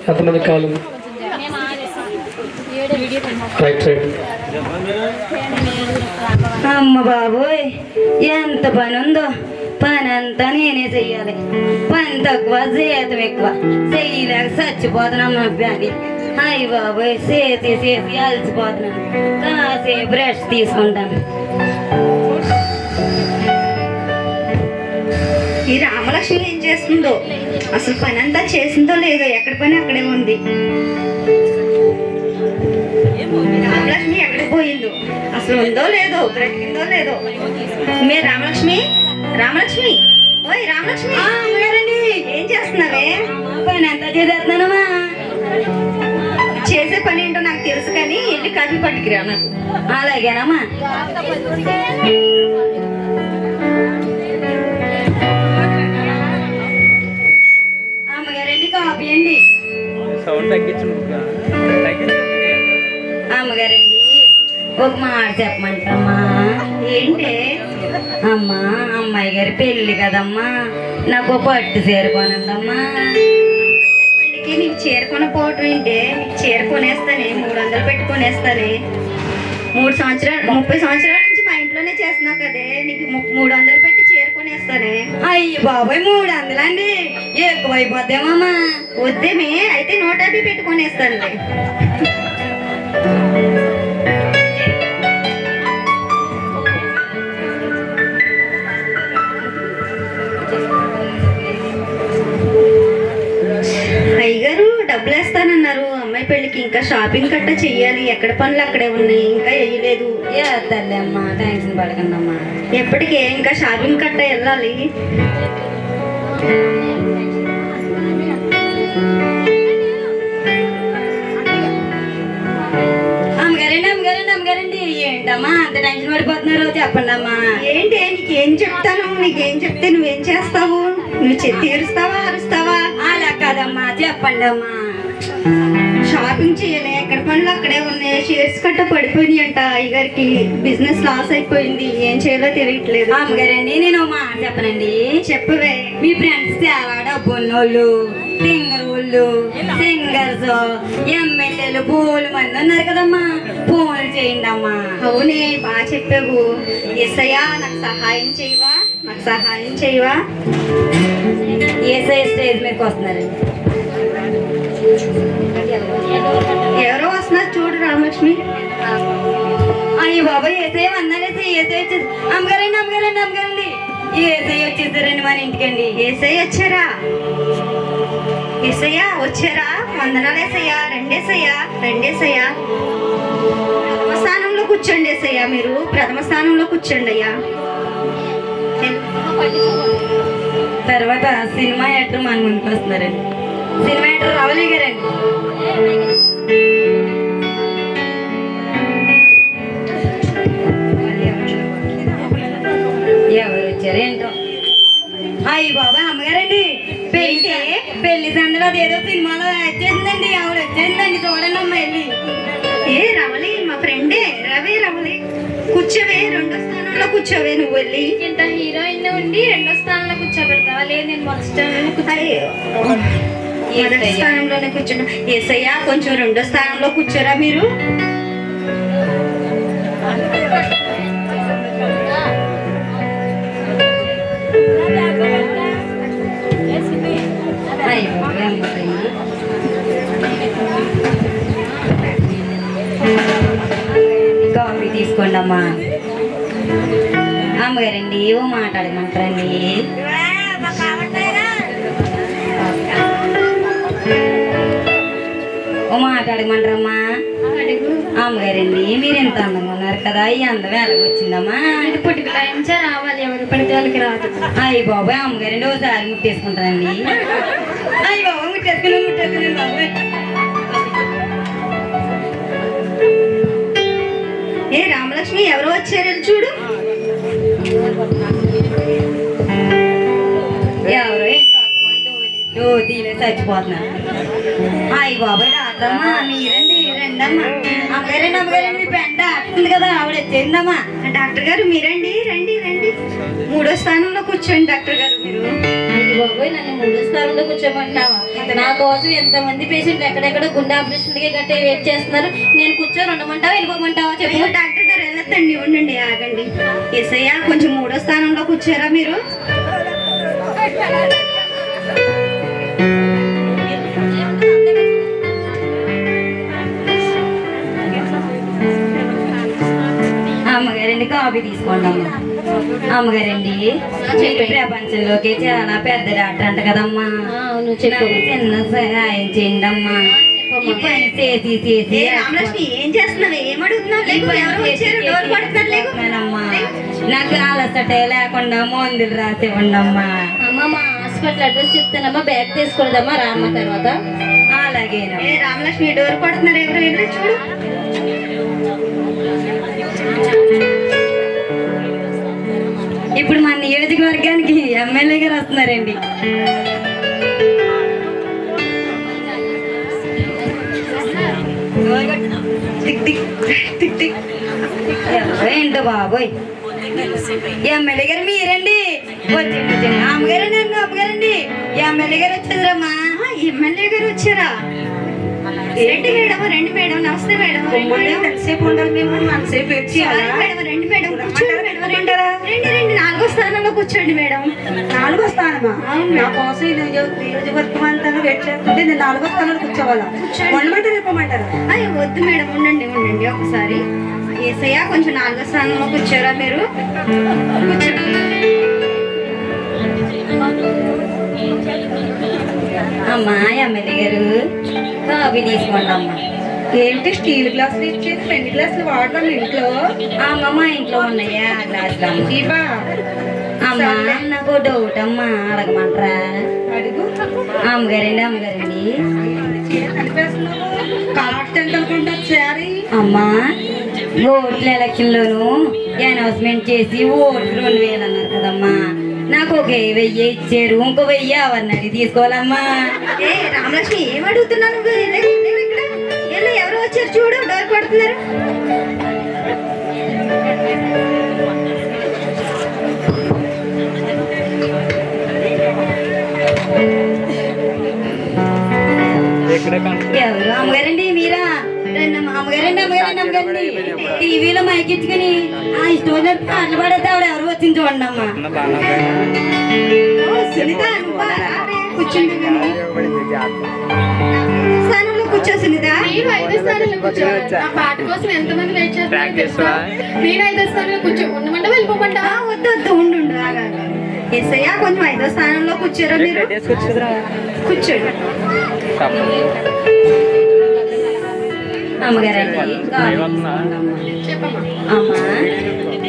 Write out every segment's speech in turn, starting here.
ఎంతమంది కాలు? Right right. అమ్మ బాబోయ్, ఎంత పని ఉందో. పని అంతా నేనే చెయ్యాలి. పని తక్కువ, జీతం ఎక్కువ. చెయ్యలేక చచ్చిపోతున్నాం అబ్బాయి. అయ్యి బాబోయ్, చేసి చేసి అలసిపోతున్నాను. కాసేపు రెస్ట్ తీసుకుంటాను. ఈ రామలక్ష్మి ఏం చేస్తుందో, అసలు పని అంతా చేసిందో లేదో, ఎక్కడ పని అక్కడే ఉంది. రామలక్ష్మి ఎక్కడికి పోయిందో, అసలు ఉందో లేదో, బ్రతికిందో లేదో. మే రామలక్ష్మి, రామలక్ష్మి, ఓయ్ రామలక్ష్మి, ఏం చేస్తున్నావే? పని అంతా చేసేస్తున్నానమ్మా. చేసే పని ఏంటో నాకు తెలుసు, కానీ వెళ్ళి కాఫీ పట్టుకురా నాకు. అలాగేనమ్మా. అమ్మగారండి, కాఫీ అండి. అమ్మగారండి, ఒక మాట చెప్పమంటారమ్మా. ఏంటే? అమ్మా, అమ్మాయి గారి పెళ్ళి కదమ్మా, నాకు పట్టు చేరుకోనందమ్మా. పెళ్ళికి నీకు చేరుకొనపోవటం ఏంటే? నీకు చేరుకొనేస్తానే, 300 పెట్టుకొనేస్తానే. 30 సంవత్సరాల నుంచి మా ఇంట్లోనే చేస్తున్నావు కదే, నీకు 300 పెట్టి చేరుకొనేస్తానే. అయ్యి బాబాయ్, 300 అండి, ఎక్కువైపోద్దేమమ్మా. వద్దేమే, అయితే 150 పెట్టుకొనేస్తానులే. అయ్యగారు డబ్బులు వేస్తానన్నారు. అమ్మాయి పెళ్ళికి ఇంకా షాపింగ్ కట్ట చెయ్యాలి. ఎక్కడ పనులు అక్కడే ఉన్నాయి, ఇంకా వేయలేదు. తల్లి అమ్మా, టెన్షన్ పడకండి అమ్మా. ఎప్పటికే ఇంకా షాపింగ్ కట్ట వెళ్ళాలి. అమ్మగారండి, అమ్మగారండి, అమ్మగారండి, ఏంటమ్మా అంత టెన్షన్ పడిపోతున్నారు? చెప్పండి అమ్మా. ఏంటి, నీకేం చెప్తాను? నీకేం చెప్తే నువ్వేం చేస్తావు? నువ్వు తీరుస్తావా, అరుస్తావా? అలా కాదమ్మా, చెప్పండి అమ్మా. షాపింగ్ చేయలే, ఎక్కడ పనులు అక్కడే ఉన్నాయి. షేర్స్ కట్ట పడిపోయినాయి అంట అయ్యగారికి. బిజినెస్ లాస్ అయిపోయింది. ఏం చేయాలో తెలియట్లేదు. అమ్మగారండి, నేను మాట చెప్పనండి. చెప్పవే. మీ ఫ్రెండ్స్ చాలా డబ్బు ఉన్నోళ్ళు, సింగర్ వాళ్ళు, సింగర్స్, ఎమ్మెల్యేలు పూలు మంది ఉన్నారు కదమ్మా. ఫోన్లు చేయండి అమ్మా. అవునే, బాగా చెప్పావు. ఎస్ఐయా, నాకు సహాయం చేయవా? నాకు సహాయం చేయవా? ఏసఐ స్టేజ్ మీదకి వస్తున్నారండి. ఎవరో వస్తున్నారు చూడు రామలక్ష్మి. అయ్యి బాబా, ఏసఐ అన్నారేసై, ఏసఐ వచ్చేసి. అమ్మగారండి, అమ్మగారండి, అమ్మగారండి, ఏసఐ వచ్చేసారండి మన ఇంటికండి. ఏసై వచ్చారా? ఏసయ్యా వచ్చారా? వందనాలు ఏసయ్యా. రెండేసయ్యా, రెండేసయ్యా. ప్రథమ స్థానంలో కూర్చోండి ఏసయ్యా. మీరు ప్రథమ స్థానంలో కూర్చోండి అయ్యా. తర్వాత సినిమా యాక్టర్ మన ముందుకు వస్తున్నారండి. సినిమా యాక్టర్ రావులి గారండి. ఎవరు వచ్చారు ఏంటో. అయ్యి బాబా, అమ్మగారండి, పెళ్లి సందులో అదేదో సినిమాలో వచ్చేసిందండి. ఆవిడ వచ్చేసిందండి, చూడండి అమ్మ వెళ్ళి. ఏ రవలి, మా ఫ్రెండే రవి. రవలి కూర్చోవే, రెండో స్థానంలో కూర్చోవే. నువ్వు వెళ్ళి ఇంత హీరోయిన్ ఉండి రెండో స్థానంలో కూర్చోబెడతావా? లేదు, నేను మొదటి స్థానంలో మొదటి స్థానంలోనే కూర్చున్నా. ఏసయ్యా, కొంచెం రెండో స్థానంలో కూర్చోరా మీరు. కాఫీ తీసుకోండి అమ్మా. అమ్మగారండి, ఓ మాట్లాడమంటారండి. ఓ మాట్లాడమంటారమ్మా. అమ్మగారండి, మీరు ఎంత అందంగా ఉన్నారు కదా, ఈ అందం ఎలాగ వచ్చిందమ్మా? పుట్టుక టైంచే రావాలి, ఎవరు పడితే వాళ్ళకి రాదు. అయ్యి బాబాయ్, అమ్మగారండి ఒకసారి ముట్టేసుకుంటారండి. అయ్యి బాబాయ్, ముట్టేసుకుని బాబాయ్. ఏ రామలక్ష్మి, ఎవరో వచ్చారు చూడు. ఎవరో తీలే చచ్చిపోతున్నారు. అయ్యి బాబాయ్, డాక్టర్మ్మా మీరండి, రండమ్మా. అమ్మగారండి, అమ్మగారండి, పెంట ఆడుతుంది కదా, ఆవిడ వచ్చిందమ్మా. డాక్టర్ గారు మీరండి, రండి రండి. మూడో స్థానంలో కూర్చోండి డాక్టర్ గారు మీరు. బాబోయ్ నన్ను 3వ స్థానంలో కూర్చోమంటున్నావా? నా కోసం ఎంతమంది పేషెంట్లు ఎక్కడెక్కడ గుండె ఆపరేషన్లకి గట్టే వెయిట్ చేస్తున్నారు. నేను కూర్చొని ఉండమంటావా వెళ్ళిపోమంటావా చెప్పు. అయ్యో డాక్టర్ గారు వెళ్ళొద్దండి, ఉండండి, ఆగండి. ఏసయ్య కొంచెం 3వ స్థానంలో కూర్చారా మీరు? అమ్మగారండి కాఫీ తీసుకోండి అమ్మ. అమ్మగారండి ఈ ప్రపంచంలోకి చాలా పెద్ద డాక్టర్ అంట కదమ్మా. అవును చెప్పు. నాకు చిన్న సహాయం చేయండి అమ్మా. ఈ పని చేసి చేసి ఏ రామలక్ష్మి ఏం చేస్తున్నావు? ఏం అడుగుతున్నావు? లేకు, ఎవరు వచ్చారు? డోర్ కొడుతున్నారు, లేకు. చేస్తున్నానమ్మా. నాకు అలసటే లేకుండా మందులు రాసివ్వండి అమ్మా. అమ్మ మా హాస్పిటల్ అడ్రస్ చెప్తానమ్మా, బ్యాగ్ తీసుకోలేదమ్మా రామ్మ తర్వాత. అలాగేనా ఏ రామలక్ష్మి డోర్ కొడుతున్నారు, ఎవరు? వెళ్ళి చూడు. ఇప్పుడు మన నియోజకవర్గానికి ఎమ్మెల్యే గారు వస్తున్నారండి. Tick tick tick tick. ఏంటో బాబోయ్, ఎమ్మెల్యే గారు మీరండి? వచ్చండి వచ్చండి. అమ్మగారండి అండి, అమ్మగారండి ఎమ్మెల్యే గారు వచ్చేదరమ్మా. ఎమ్మెల్యే గారు వచ్చారా? రండి మేడం, రండి మేడం. నమస్తే మేడం. ఎంతసేపు ఉండాలి మేము? అంతసేపు వెయిట్ చేయాలా? మేడం రండి మేడం, కూర్చోండి మేడం, రండి రండి రండి. 4వ స్థానంలో కూర్చోండి మేడం. 4వ స్థానమా? నా కోసం ఈ నియోజకవర్గం అంతా వెయిట్ చేస్తుంటే నేను 4వ స్థానంలో కూర్చోవాలా? ఉండమంటారు చెప్పమంటారా? అయ్యో వద్దు మేడం, ఉండండి ఉండండి ఒకసారి. ఏసయ్య కొంచెం 4వ స్థానంలో కూర్చోరా మీరు? కూర్చోండి. అమ్మా ఎమ్మెల్యే గారు కాఫీ తీసుకోండి అమ్మా. ఏంటి స్టీల్ గ్లాసులు ఇచ్చేది? 2 గ్లాసులు వాడదాం ఇంట్లో. అమ్మ మా ఇంట్లో ఉన్నాయా గ్లాసులు అమ్మ. ఇవా అమ్మా నాకు డౌట్ అమ్మా, అడగమంటారా? అడుగు. అమ్మగారండి అమ్మగారండి కాట్ ఎంత అనుకుంటా సారీ? అమ్మా ఓట్ల ఎలక్షన్ లోను అనౌన్స్మెంట్ చేసి ఓట్లు 2000 అన్నారు కదమ్మా. నాకు ఒక 1000 ఇచ్చారు, ఇంకో 1000 ఎవరిని అడిగి తీసుకోవాలమ్మా. ఏ రామలక్ష్మి ఏం అడుగుతున్నావు నువ్వు? ఇక్కడ వెళ్ళు, ఎవరు వచ్చారు చూడు, డోర్ కొడుతున్నారు. ఎవరు? అమ్మగారండి మీరా? రండి అమ్మ. అమ్మగారండి అమ్మగారండి అమ్మగారండి టీవీలో మైక్ ఇచ్చుకుని ఆ ఇష్టం వచ్చినట్టు పాటలు పాడేస్తే ఆవిడ ఎవరు వచ్చింది చూడండి అమ్మా. ఓ, సునీత నువ్వా? రావే, కూర్చుండు కానీ. స్థానంలో కూర్చో సునీత. నేను 5వ స్థానంలో కూర్చో. నా పాట కోసం ఎంతమంది వెయిట్ చేస్తున్నారు తెలుసా? నేను 5వ స్థానంలో కూర్చో. ఉండమంటా వెళ్ళిపోమంటా? వద్దు వద్దు, ఉండు ఆగా. ఎస్ఐయా కొంచెం 5వ స్థానంలో కూర్చోరా మీరు? కూర్చోండి. అమ్మగారండి కాఫీ తీసుకోండి అమ్మా. చెప్పమ్మా. అమ్మా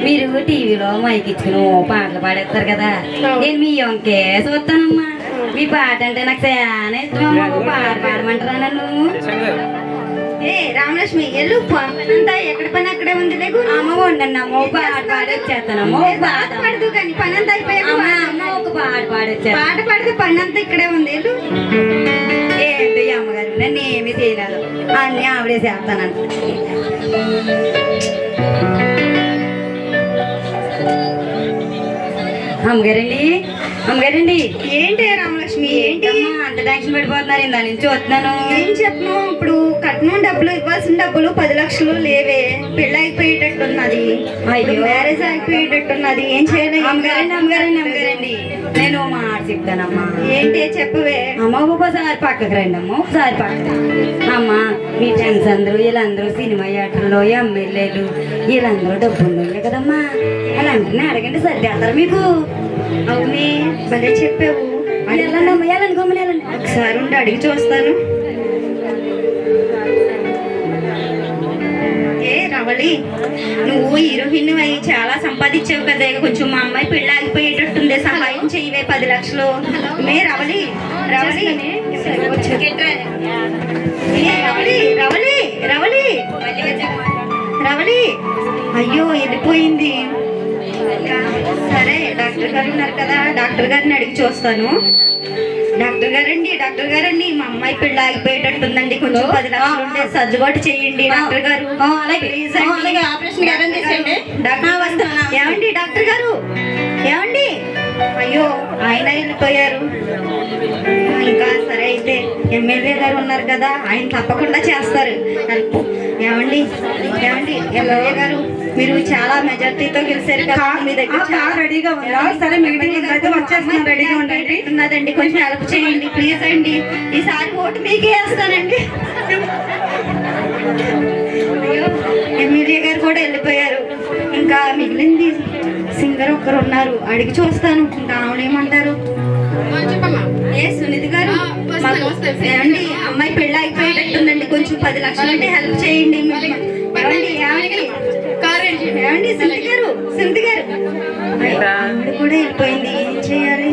మీరు టీవీలో మైక్ ఇచ్చుకుని ఓ పాటలు పాడేస్తారు కదా, నేను మీ వంకే చూస్తానమ్మా. మీ పాట అంటే నాకు చాలా ఇష్టమమ్మా. ఓ పాట పాడమంటారా నన్ను? ఏ రామలక్ష్మి ఎల్లు, పనంతా ఎక్కడ పని అక్కడే ఉంది. లేకు అమ్మ ఉండండి అమ్మ, ఓ పాట పాడొచ్చేస్తానమ్మా. ఓ పాట పడదు కానీ పనంతా అయిపోయాక అమ్మ అమ్మ ఒక పాట పాడొచ్చేస్తాను. పాట పాడితే పని అంతా ఇక్కడే ఉంది. ఎల్లు. ఏంటి అమ్మగారు నన్ను ఏమీ చేయలేదు, అన్నీ ఆవిడే చేస్తానంట. అమ్మగారండి అమ్మగారండి ఏంటి రామలక్ష్మి ఏంటి? అమ్మా, అంత టెన్షన్ పడిపోతున్నారు, ఇందా నుంచి చూస్తున్నాను. ఏం చెప్పను? ఇప్పుడు కట్నం డబ్బులు ఇవ్వాల్సిన డబ్బులు 10 లక్షలు లేవే. పెళ్ళి అయిపోయేటట్టున్నది, అయ్యో. మ్యారేజ్ అయిపోయేటట్టున్నది. ఏం చేయాలి? అమ్మగారండి అమ్మగారండి అమ్మగారండి నేను ఓ మాట చెప్తానమ్మా. ఏంటి చెప్పవే? అమ్మ ఒకసారి పక్కకు రండి అమ్మ, ఒకసారి పక్కకు. అమ్మ మీ ఫ్రెండ్స్ అందరూ వీళ్ళందరూ సినిమా యాక్టర్లు, ఎమ్మెల్యేలు వీళ్ళందరూ డబ్బులు కదమ్మా. వాళ్ళందరినీ అడగండి సర్దేస్తారు మీకు. అవునే భలే చెప్పావు. వెళ్ళండి అమ్మ, వెళ్ళండి గమ్మని వెళ్ళండి. ఒకసారి ఉండి అడిగి చూస్తాను. ఏ రవళి, నువ్వు హీరోయిన్ అయ్యి చాలా సంపాదించావు కదా, కొంచెం మా అమ్మాయి పెళ్ళి ఆగిపోయేటట్టుంది, సహాయం చెయ్యవే. 10 లక్షలు. మే రవళి రవళి ఏ రవళి రవళి రవళి రవళి అయ్యో వెళ్ళిపోయింది. సరే డాక్టర్ గారు ఉన్నారు కదా, డాక్టర్ గారిని అడిగి చూస్తాను. డాక్టర్ గారండి మా అమ్మాయి పెళ్ళి ఆగిపోయేటట్టుందండి, కొంచెం 10 లక్షలు ఉంటే సర్దుబాటు చేయండి డాక్టర్ గారు. ప్లీజ్ అండి. ఆపరేషన్ డాక్టర్ గారు. ఏమండి డాక్టర్ గారు? ఏమండి అయ్యో ఆయన వెళ్ళిపోయారు. ఇంకా సరే అయితే ఎమ్మెల్యే గారు ఉన్నారు కదా, ఆయన తప్పకుండా చేస్తారు హెల్ప్. ఏమండి ఎమ్మెల్యే గారు, మీరు చాలా మెజార్టీతో గెలిచారు కదా, మీ దగ్గర చాలా రెడీగా ఉందా? సరే మీటింగ్ అయితే వచ్చేస్తున్నాను, రెడీగా ఉండండి. ఉన్నదండి, కొంచెం హెల్ప్ చేయండి ప్లీజ్ అండి. ఈసారి ఓటు మీకే వేస్తానండి. అయ్యో, ఎమ్మెల్యే గారు కూడా వెళ్ళిపోయారు. ఇంకా మిగిలింది సింగర్ ఒక్కరు ఉన్నారు, అడిగి చూస్తాను. ఇంకా ఆవిడేమంటారు? చెప్పమ్మా. ఏ సునీత గారు, వస్తాను. ఏమండి అమ్మాయి పెళ్ళి అయిపోయేటట్టుందండి, కొంచెం 10 లక్షలు అంటే హెల్ప్ చేయండి. ఏమండి సునీత గారు ఆవిడ కూడా వెళ్ళిపోయింది, ఏం చేయాలి?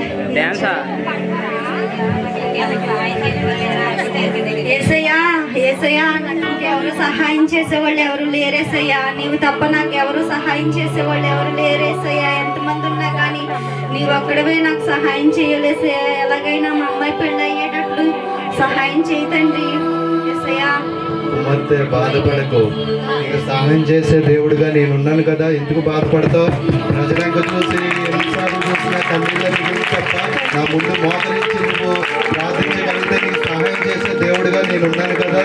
ఏసయ్యా నాకు ఇంకెవరు సహాయం చేసేవాళ్ళు ఎవరు లేరేసయ్యా, నీవు తప్ప నాకు ఎవరు సహాయం చేసేవాళ్ళు ఎవరు లేరేసయ్యా. ఎంతమంది ఉన్నా కానీ నీవు ఒక్కడవే నాకు సహాయం చేయలేసయ్యా. ఎలాగైనా మా అమ్మాయి పెళ్ళి అయ్యేటట్లు సహాయం చేయతండి ఏసయ్యా. కుమార్తె బాధపడకు, నీకు సహాయం చేసే దేవుడుగా నేనున్నాను కదా, ఎందుకు బాధపడతావు? ప్రజలకు చూసి ఎన్నిసార్లు చూసినా కన్నీళ్ళని తప్ప నా ముందు మోకరించి నువ్వు ప్రార్థించగలిగితే నీకు సహాయం చేసే దేవుడుగా నేనున్నాను కదా.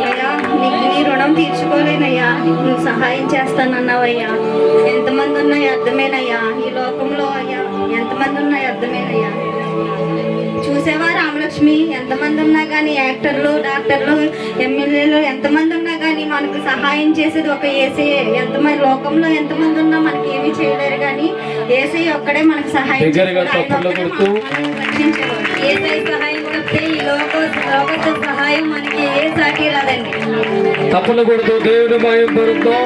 అయ్యా, నీకు నీ రుణం తీర్చుకోలేనయ్యా, నువ్వు సహాయం చేస్తానన్నావయ్యా. ఎంతమంది ఉన్నాయి అర్థమేనయ్యా ఈ లోకంలో అయ్యా, ఎంతమంది ఉన్నాయి అర్థమేనయ్యా. చూసేవా రామలక్ష్మి, ఎంతమంది ఉన్నా కానీ యాక్టర్లు, డాక్టర్లు, ఎమ్మెల్యేలు ఎంతమంది ఉన్నా కానీ మనకు సహాయం చేసేది ఒక ఏసయ్యే. ఎంతమంది లోకంలో ఎంతమంది ఉన్నా మనకి ఏమీ చేయలేరు, కానీ ఏసయ్య ఒక్కడే మనకు సహాయం చేసేవాడు. ఏసై సహాయం కొడితే ఈ లోక సహాయం మనకి ఏ సాటి రాదండి. తప్పలు కొడుతూ దేవుని మహిమ పరుద్దాం.